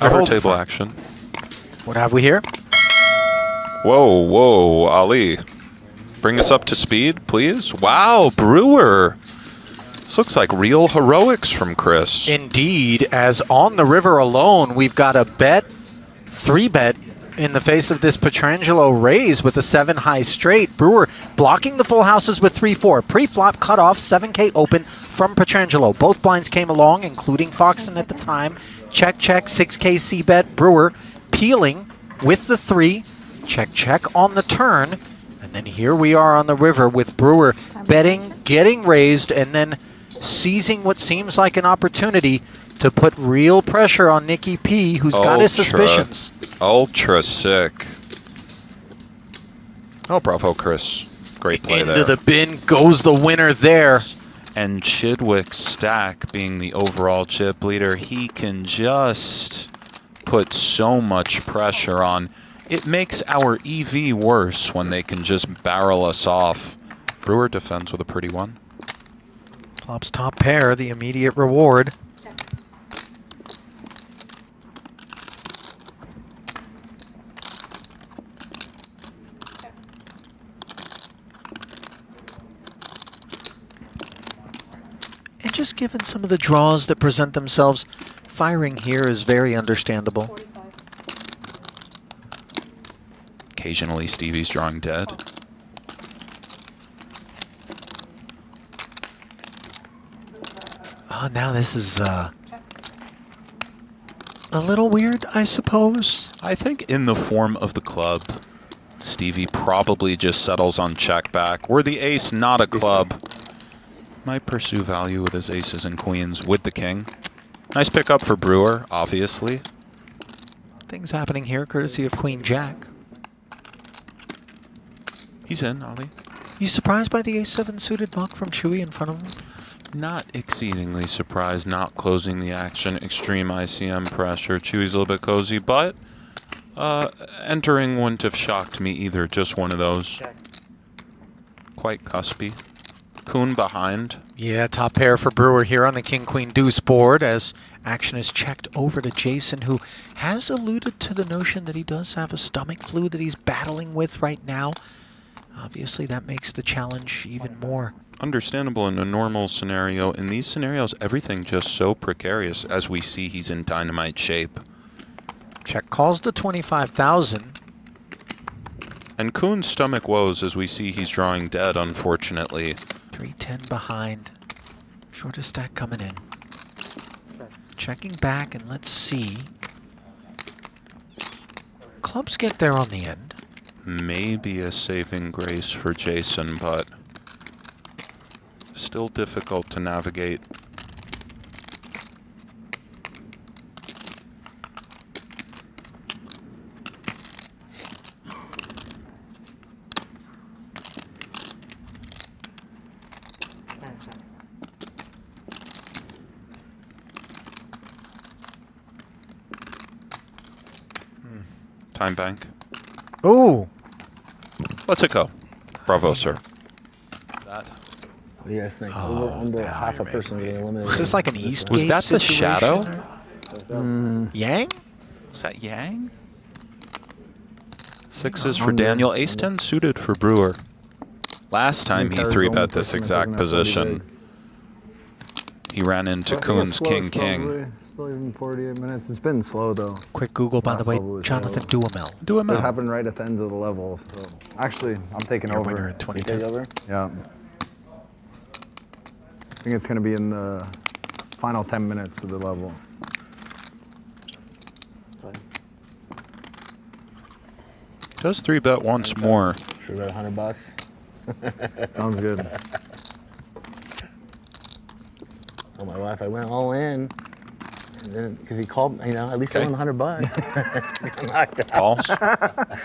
Upper table action. What have we here? Whoa, whoa, Ali. Bring us up to speed, please. Wow, Brewer. This looks like real heroics from Chris. Indeed, as on the river alone, we've got a bet, 3-bet, in the face of this Petrangelo raise with a 7 high straight. Brewer blocking the full houses with 3-4. Pre-flop cut off, 7K open from Petrangelo. Both blinds came along, including Foxton at the time. Check, check, 6K C-bet. Brewer peeling with the 3. Check, check on the turn. And then here we are on the river with Brewer betting, getting raised, and then seizing what seems like an opportunity to put real pressure on Nicky P, who's got his suspicions. Ultra sick. Oh, bravo, Chris. Great play there. Into the bin goes the winner there. And Chidwick's stack being the overall chip leader, he can just put so much pressure on. It makes our EV worse when they can just barrel us off. Brewer defends with a pretty one. Flops top pair, the immediate reward. And just given some of the draws that present themselves, firing here is very understandable. Occasionally, Stevie's drawing dead. Oh, now this is a little weird, I suppose. I think in the form of the club, Stevie probably just settles on check back. Were the ace not a club, might pursue value with his aces and queens with the king. Nice pickup for Brewer, obviously. Things happening here courtesy of Queen Jack. He's in, Ollie. You surprised by the ace-7 suited muck from Chewy in front of him? Not exceedingly surprised, not closing the action. Extreme ICM pressure. Chewy's a little bit cozy, but entering wouldn't have shocked me either. Just one of those. Quite cuspy. Kuhn behind. Yeah, top pair for Brewer here on the King-Queen Deuce board as action is checked over to Jason, who has alluded to the notion that he does have a stomach flu that he's battling with right now. Obviously, that makes the challenge even more understandable in a normal scenario. In these scenarios, everything just so precarious. As we see, he's in dynamite shape. Check calls the 25,000. And Kuhn's stomach woes as we see he's drawing dead, unfortunately. 310 behind. Shortest stack coming in. Checking back, and let's see. Clubs get there on the end. Maybe a saving grace for Jason, but still difficult to navigate. Time bank. Ooh. Let's it go. Bravo, sir. What do you guys think? Under half a person getting eliminated. Is this like an East Was Gate that the situation, shadow? Yang? Was that Yang? Sixes for Daniel. Ace-10 suited for Brewer. Last time he 3-bet this exact position, he ran into Kuhn's King-King. Still even 48 minutes. It's been slow, though. Quick Google, by the way, Jonathan Duhamel. It Duhamel. happened right at the end of the level. So. Actually, I'm taking Your over. winner in 2010. Take over? Yeah. I think it's going to be in the final 10 minutes of the level. Does 3-bet once more. Should we bet $100? Sounds good. Oh, my wife, I went all in. Because he called, you know, at least I won $100. Calls.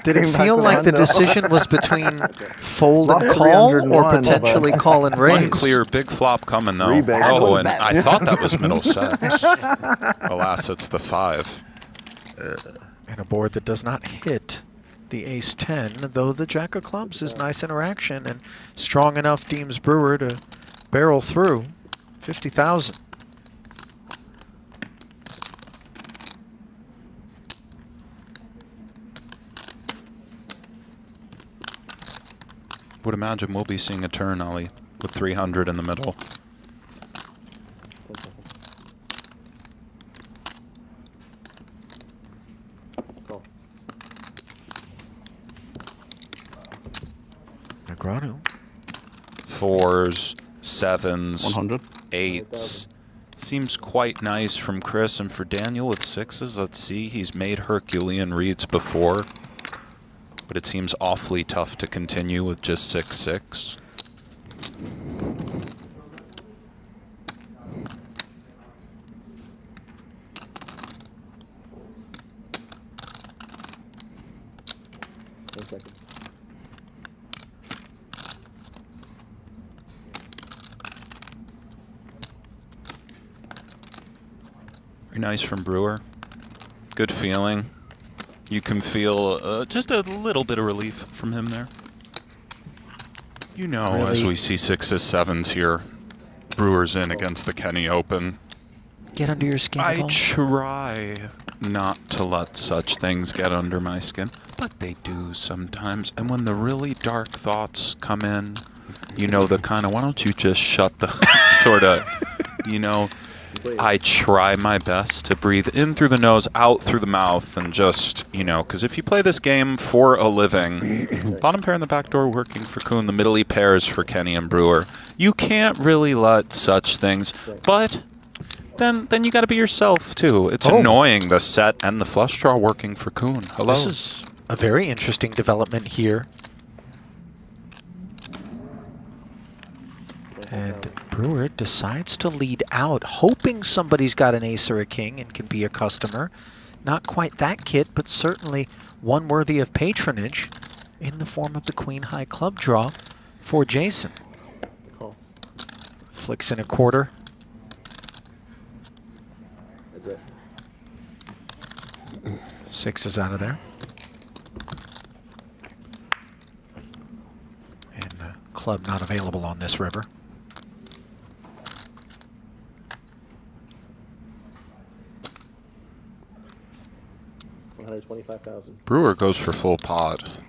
Did it feel like the decision was between fold and Lost call, or 301, potentially call and raise? Unclear. Big flop coming, though. Rebate. Oh, and I thought that was middle sets. Alas, it's the 5. And a board that does not hit the ace-10, though the jack of clubs is nice interaction and strong enough deems Brewer to barrel through 50,000. would imagine we'll be seeing a turn, Ollie, with 300 in the middle. Negreanu. 4s, 7s, 100. 8s. Seems quite nice from Chris, and for Daniel with 6s, let's see, he's made Herculean reads before, but it seems awfully tough to continue with just 6-6. Very nice from Brewer. Good feeling. You can feel just a little bit of relief from him there. You know, Really? as we see 6s, 7s here, Brewer's in against the Kenny Open. Get under your skin. I Paul. try not to let such things get under my skin, but they do sometimes. And when the really dark thoughts come in, you know, the kind of, why don't you just shut the sort of, you know, I try my best to breathe in through the nose, out through the mouth, and just, you know, because if you play this game for a living, bottom pair in the back door working for Kuhn, the middle pairs for Kenny and Brewer, you can't really let such things, but then you got to be yourself, too. It's annoying, the set and the flush draw working for Kuhn. Hello. This is a very interesting development here. And Brewer decides to lead out, hoping somebody's got an ace or a king and can be a customer. Not quite that kit, but certainly one worthy of patronage in the form of the queen high club draw for Jason. Call. Flicks in a quarter. That's it. 6 is out of there. And club not available on this river. 125,000. Brewer goes for full pot.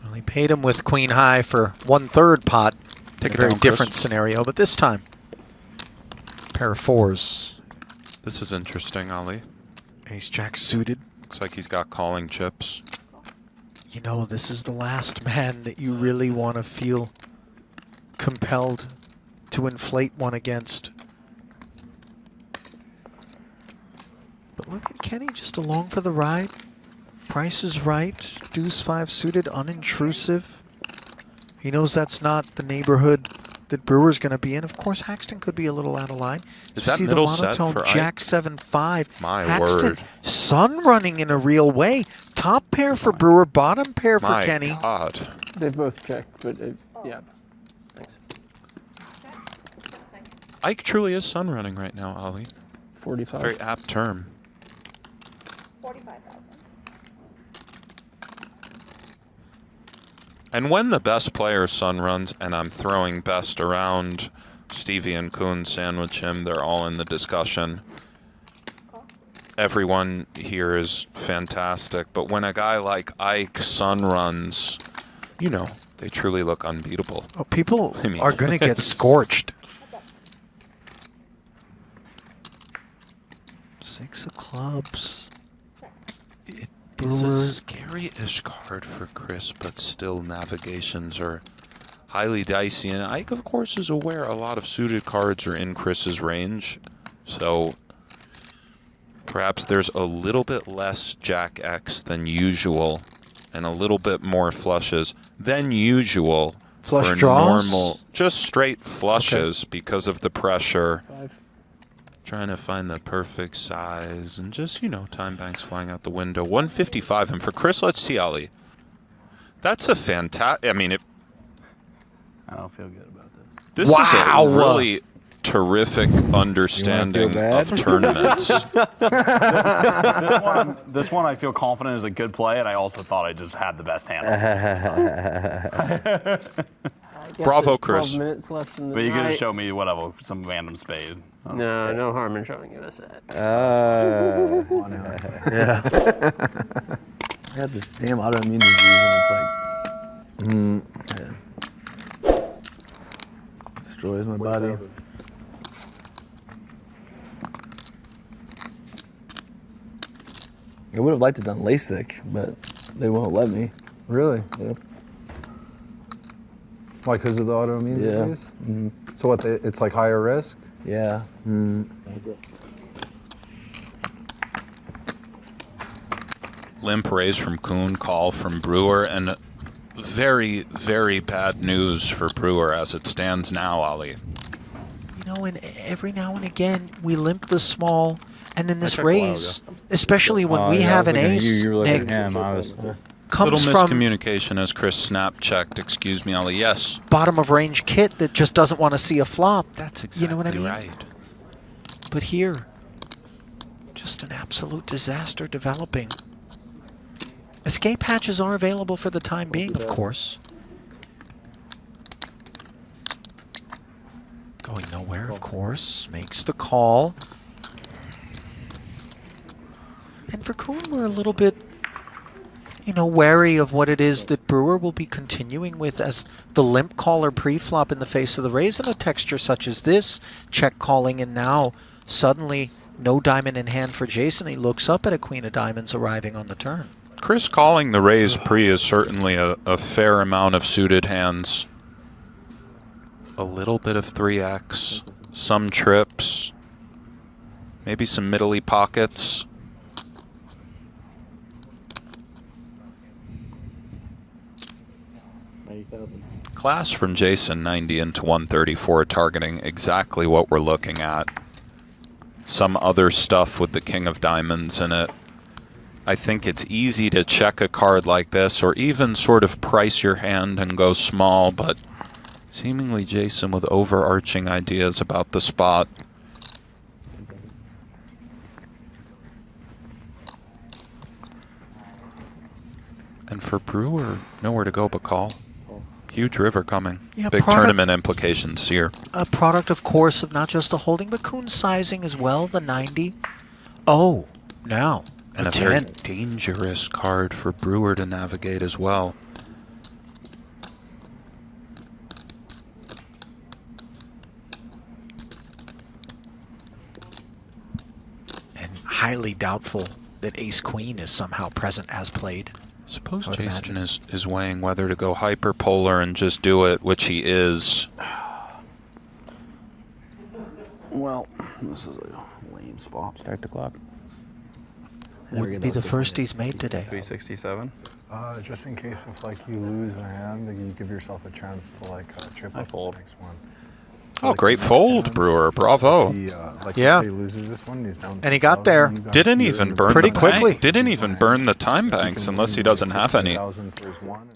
Well, he paid him with queen high for 1/3 pot. Take a it very down, Chris. different scenario, but this time, pair of 4s. This is interesting, Ollie. Ace jack suited. Looks like he's got calling chips. You know, this is the last man that you really want to feel compelled to inflate one against. But look at Kenny, just along for the ride. Price is right. Deuce 5 suited, unintrusive. He knows that's not the neighborhood that Brewer's going to be in. Of course, Haxton could be a little out of line. Is You that see middle the set monotone for Jack Ike? 7-5. My Haxton, word. sun running in a real way. Top pair for Brewer, bottom pair for My Kenny. God. They've both checked, but yeah. Thanks. Ike truly is sun running right now, Ollie. 45. Very apt term. 45,000. And when the best player sun runs, and I'm throwing best around, Stevie and Kuhn sandwich him, they're all in the discussion. Everyone here is fantastic, but when a guy like Ike sun runs, you know, they truly look unbeatable. Oh, people I mean, are going to get it's- scorched. 6 of clubs. It's a Brewer. scary-ish card for Chris, but still navigations are highly dicey. And Ike, of course, is aware a lot of suited cards are in Chris's range. So perhaps there's a little bit less Jack X than usual and a little bit more flushes than usual Flush for draws? normal, just straight flushes because of the pressure. 5. Trying to find the perfect size and just, you know, time banks flying out the window. 155. And for Chris, let's see, Ollie. That's a fantastic. I mean, I don't feel good about this. this Wow. is a really terrific understanding bad? of tournaments. This one I feel confident is a good play, and I also thought I just had the best hand. guess Bravo, there's 12 Chris. minutes left in the But you could night. just show me whatever, some random spade. No, no harm in showing you a set. Yeah. I got this damn autoimmune disease, and it's like, yeah. Destroys my body. I would have liked to done LASIK, but they won't let me. Really? Yeah. Why? Because of the autoimmune Yeah. disease? So what? It's like higher risk? Yeah. Limp raise from Kuhn, call from Brewer, and very, very bad news for Brewer as it stands now, Ali. You know, and every now and again we limp the small, and in this checked a while raise, especially when we yeah, have I an was looking at ace, you were looking Nick, at him. I was, comes Little from miscommunication as Chris snap checked. Excuse me, Ali. Yes, bottom of range kit that just doesn't want to see a flop. that's exactly You know what I mean? right. But here, just an absolute disaster developing. Escape hatches are available for the time being, of course. Going nowhere, of course. Makes the call. And for Kuhn, we're a little bit, you know, wary of what it is that Brewer will be continuing with as the limp caller pre-flop in the face of the raise in a texture such as this. Check calling, and now suddenly no diamond in hand for Jason. He looks up at a queen of diamonds arriving on the turn. Chris calling the raise pre is certainly a fair amount of suited hands. A little bit of 3x, some trips, maybe some middly pockets. Class from Jason, 90 into 134, targeting exactly what we're looking at. Some other stuff with the king of diamonds in it. I think it's easy to check a card like this or even sort of price your hand and go small, but seemingly Jason with overarching ideas about the spot. And for Brewer, nowhere to go but call. Huge river coming. Yeah, Big product- tournament implications here. A product, of course, of not just the holding, but Kuhn's sizing as well, the 90. Oh, now, And the a very 10. dangerous card for Brewer to navigate as well. And highly doubtful that ace-queen is somehow present as played. Suppose I would Jason imagine. is weighing whether to go hyperpolar and just do it, which he is. Well, this is a lame spot. Start the clock. Wouldn't be the first he's made today. 367. Just in case if like you lose a hand, you give yourself a chance to like triple I fold. the next one. Oh, like, great the next fold, hand, Brewer. Bravo. He, like Yeah. let's say he loses this one, he's down. And he got 2,000, there. you got- Didn't you're even in burn the Pretty the quickly. bank. Didn't even burn the time banks unless he doesn't have any. 1,000 for his one.